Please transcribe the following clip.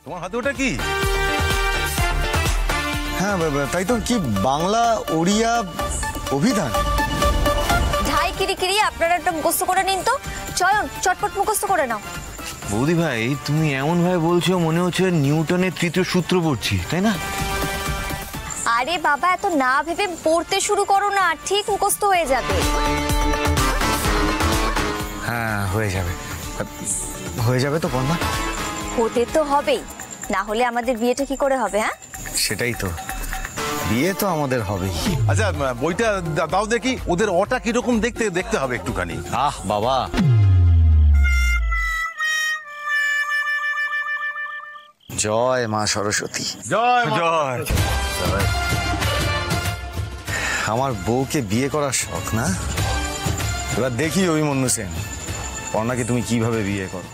তোমার হাতে ওটা কি? হ্যাঁ তাই তো, কি বাংলা ওড়িয়া অভিধান। ঢাই কিরি আপনারা একটা মুখস্থ করে নিন তো, চলো চটপট মুখস্থ করে নাও। বৌদি ভাই, তুমি এমন ভাবে বলছো মনে হচ্ছে নিউটনের তৃতীয় সূত্র পড়ছি, তাই না? আরে বাবা, এত না ভেবে পড়তে শুরু করো না, ঠিক মুখস্থ হয়ে যাবে। হ্যাঁ হয়ে যাবে, হয়ে যাবে তো কন্যা। হতে তো হবেই, না হলে আমাদের বিয়েটা কি করে হবে? হ্যাঁ সেটাই তো, বিয়ে তো আমাদের হবেই। আচ্ছা বইটা দাও দেখি, ওদের অটা কিরকম দেখতে হবে একটুখানি। আহ বাবা, জয় মা সরস্বতী। জয় জয়। আমার বউকে বিয়ে করার শখ না? এবার দেখি অভিমন্যু সেন, কন্যাকে তুমি কিভাবে বিয়ে করো।